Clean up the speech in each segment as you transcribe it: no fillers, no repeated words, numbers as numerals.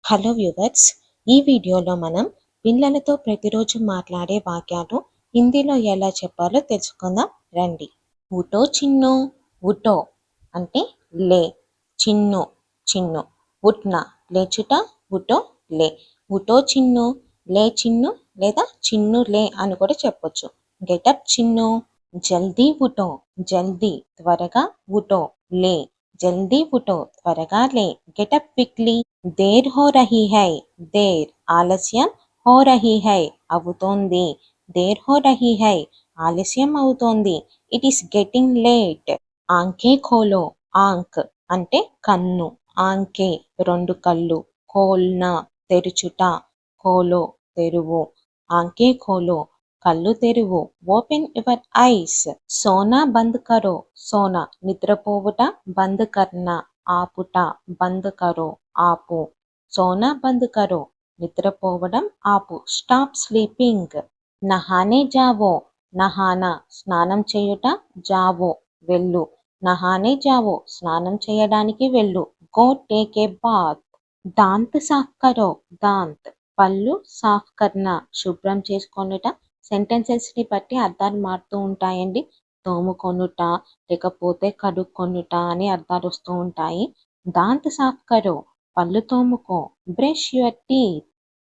Hello viewers, ఈ వీడియోలో మనం పిల్లలతో ప్రతిరోజు మాట్లాడే వాక్యాలు హిందీలో ఎలా చెప్పాలో తెలుసుకుందాం రండి. ఉటో చిన్ను, ఉటో అంటే లే, చిన్ను చిన్ను, ఉట్న లేచుట, ఉటో లే, ఉటో చిన్ను లే చిన్ను లేదా చిన్ను లే అని కూడా చెప్పొచ్చు. గెటప్ చిన్ను, జల్దీ ఉటో, జల్దీ త్వరగా, ఉటో లే, జల్దీ ఉటో త్వరగా లే, గెటప్ క్విక్లీ. దేర్ హో రహీ హై, దేర్ ఆలస్యం, హో రహీ హై అవుతోంది, దేర్ హో రహీ హై ఆలస్యం అవుతోంది, ఇట్ ఈస్ గెటింగ్ లేట్. ఆంఖే ఖోలో, ఆంక్ అంటే కన్ను, ఆంఖే రెండు కళ్ళు, ఖోల్నా తెరుచుట, ఖోలో తెరువు, ఆంఖే ఖోలో కళ్ళు తెరువు, ఓపెన్ యువర్ ఐస్. సోనా బంద్ కరో, సోనా నిద్రపోవుట, బంద్ కర్నా ఆపుట, బంద్ కరో ఆపు, సోనా బంద్ కరో నిద్రపోవడం ఆపు, స్టాప్ స్లీపింగ్. నహానే జావో, నహానా స్నానం చేయుట, జావో వెళ్ళు, నహానే జావో స్నానం చేయడానికి వెళ్ళు, గో టేక్ ఏ బాత్. దాంత్ సాఫ్ కరో, దాంత్ పళ్ళు, సాఫ్ కర్నా శుభ్రం చేసుకొనుట. సెంటెన్సెస్ని బట్టి అర్థాలు మారుతూ ఉంటాయండి. తోముకొనుట లేకపోతే కడుక్కొనుట అని అర్థాలు వస్తూ ఉంటాయి. దాంత్ సాఫ్ కరో పళ్ళు తోముకో, బ్రష్ యువర్ టీత్.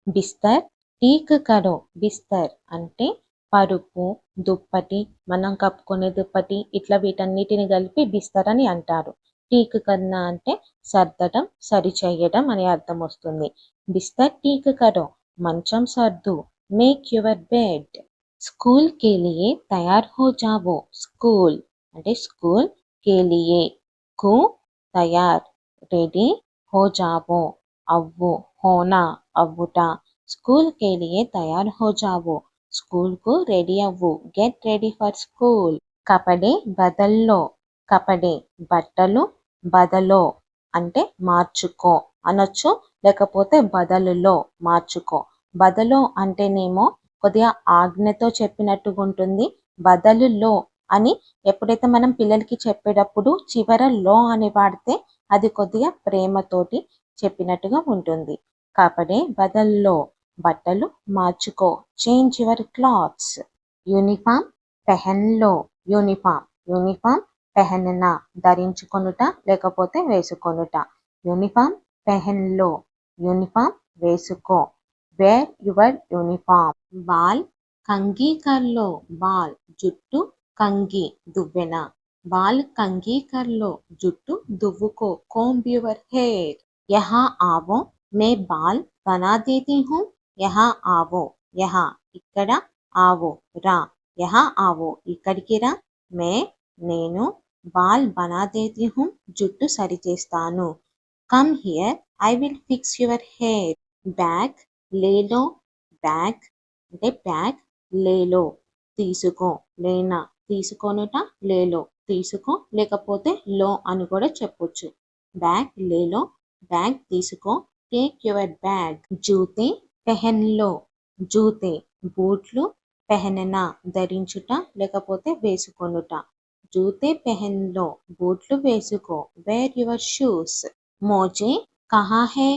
బిస్తర్ టీక్ కరో, బిస్తర్ అంటే పరుపు, దుప్పటి, మనం కప్పుకునే దుప్పటి, ఇట్లా వీటన్నిటిని కలిపి బిస్తర్ అని అంటారు. టీక్ కర్నా అంటే సర్దడం, సరిచేయడం అనే అర్థం వస్తుంది. బిస్తర్ టీక్ కరో మంచం సర్దు, మేక్ యువర్ బెడ్. స్కూల్ కే లియే తయార్ హో జావో, స్కూల్ అంటే స్కూల్, కే లియే కు తయార్ రెడీ, హో జావో అవ్వు, హోనా అవ్వుట, స్కూల్ కే లియే తయార్ హో జావో స్కూల్ కు రెడీ అవ్వు, గెట్ రెడీ ఫర్ స్కూల్. కపడే బదల్లో, కపడే బట్టలు, బదలో అంటే మార్చుకో అనొచ్చు, లేకపోతే బదలులో మార్చుకో. బదలో అంటేనేమో కొద్దిగా ఆజ్ఞతో చెప్పినట్టుగా ఉంటుంది. బదలులో అని ఎప్పుడైతే మనం పిల్లలకి చెప్పేటప్పుడు చివర లో అని వాడితే అది కొద్దిగా ప్రేమతోటి చెప్పినట్టుగా ఉంటుంది. కపడే బదల్లో బట్టలు మార్చుకో, చేంజ్ యువర్ క్లాత్స్. యూనిఫామ్ పెహన్లో, యూనిఫామ్ యూనిఫామ్ పెహననా ధరించుకొనుట లేకపోతే వేసుకొనుట, యూనిఫామ్ పెహన్లో యూనిఫామ్ వేసుకో, వేర్ యువర్ యూనిఫామ్. బాల్ కంఘీ కర్లో, బాల్ జుట్టు, కంఘీ దువ్వెన, బాల్ కంఘీ కర్లో జుట్టు దువ్వుకో, కోంబ్ యువర్ హెయిర్. యహా ఆవో మే బాల్ బనా దేతీ హూ, యహా ఆవో యహా ఇక్కడ, ఆవో రా, యహా ఆవో ఇక్కడికి రా, మే నేను, బాల్ బనా దేతీ హూ జుట్టు సరిచేస్తాను, come here I will fix your hair. Bag లేలో, బ్యాగ్ అంటే బ్యాగ్, లేలో తీసుకో, లేనా తీసుకొనుట, లేలో తీసుకో లేకపోతే లో అని కూడా చెప్పొచ్చు. బ్యాగ్ లేలో బ్యాగ్ తీసుకో, టేక్ యువర్ బ్యాగ్. జూతే పెహన్లో, జూతే బూట్లు, పెహననా ధరించుట లేకపోతే వేసుకొనుట, జూతే పెహన్లో బూట్లు వేసుకో, వేర్ యువర్ షూస్. మోజే కహా హే,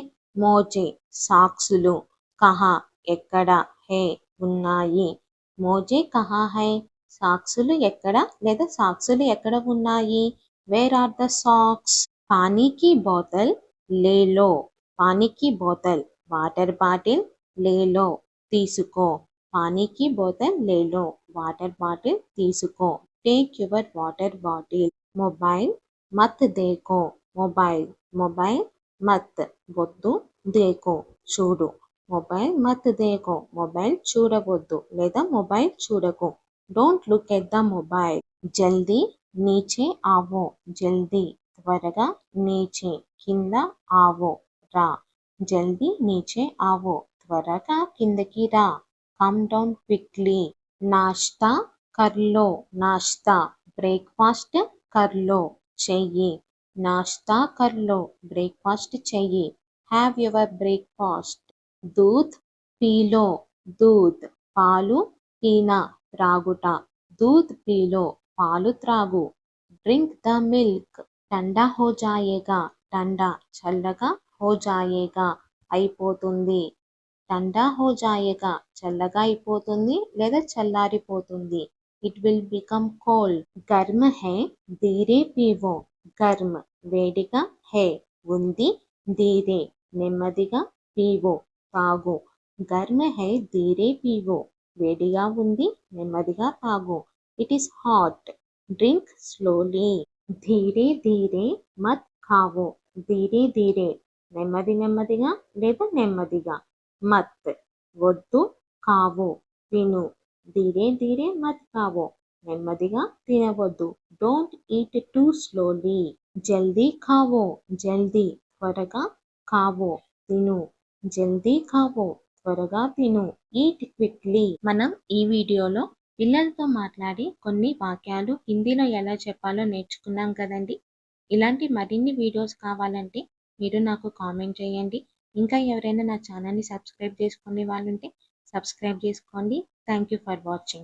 మోజే సాక్సులు, కహా ఎక్కడ, హే ఉన్నాయి, మోజే కహా హై సాక్సులు ఎక్కడ లేదా సాక్సులు ఎక్కడ ఉన్నాయి, వేర్ ఆర్ ద సాక్స్. పానీకి బోతల్ లేలో, పానీకి బోతల్ వాటర్ బాటిల్, లేలో తీసుకో, పానీకి బోతల్ లేలో వాటర్ బాటిల్ తీసుకో, take your water bottle. Mobile మత్ దేకో, మొబైల్ మొబైల్ మత్ వద్దు, దేకో చూడు, మొబైల్ మత్ దేకో మొబైల్ చూడవద్దు లేదా మొబైల్ చూడకు, don't look at the mobile. జల్దీ నీచే ఆవో, జల్దీ త్వరగా, నీచే కింద, ఆవో రా, జల్దీ నీచే ఆవో త్వరగా కిందకి రా, కమ్ డౌన్ క్విక్లీ. నాష్తా కర్లో, నాష్తా బ్రేక్ఫాస్ట్, కర్లో చెయ్యి, నాష్తా కర్లో బ్రేక్ఫాస్ట్ చెయ్యి, హ్యావ్ యువర్ బ్రేక్ఫాస్ట్. దూద్ పీలో, దూద్ పాలు, పీనా త్రాగుట, దూద్ పీలో పాలు త్రాగు. డ్రింక్ ద మిల్క్, ठंडा हो जाएगा, ठंडा చల్లగా, हो जाएगा అయిపోతుంది. ठंडा हो जाएगा చల్లగా అయిపోతుంది లేదా చల్లారిపోతుంది. It will become cold. गर्म है धीरे पीवो. गर्म వేడిగా, హే ఉంది, ధీరే నెమ్మదిగా, పీవో తాగు. गर्म है धीरे पीवो వేడిగా ఉంది, నెమ్మదిగా తాగు. It is hot. Drink slowly. ధీరే ధీరే మత్ ఖావో. ధీరే ధీరే నెమ్మదిగా లేదా నెమ్మదిగా. మత్ వద్దు, ఖావో తిను. ధీరే ధీరే మత్ ఖావో నెమ్మదిగా తినవద్దు. Don't eat too slowly. జల్దీ ఖావో. జల్దీ త్వరగా, ఖావో తిను. జల్దీ ఖావో త్వరగా తిను. Eat quickly. మనం ఈ వీడియోలో పిల్లలతో మాట్లాడి కొన్ని వాక్యాలు హిందీలో ఎలా చెప్పాలో నేర్చుకున్నాం కదండి. ఇలాంటి మరిన్ని వీడియోస్ కావాలంటే మీరు నాకు కామెంట్ చేయండి. ఇంకా ఎవరైనా నా ఛానల్ని సబ్స్క్రైబ్ చేసుకునే వాళ్ళు ఉంటే సబ్స్క్రైబ్ చేసుకోండి. Thank you for watching.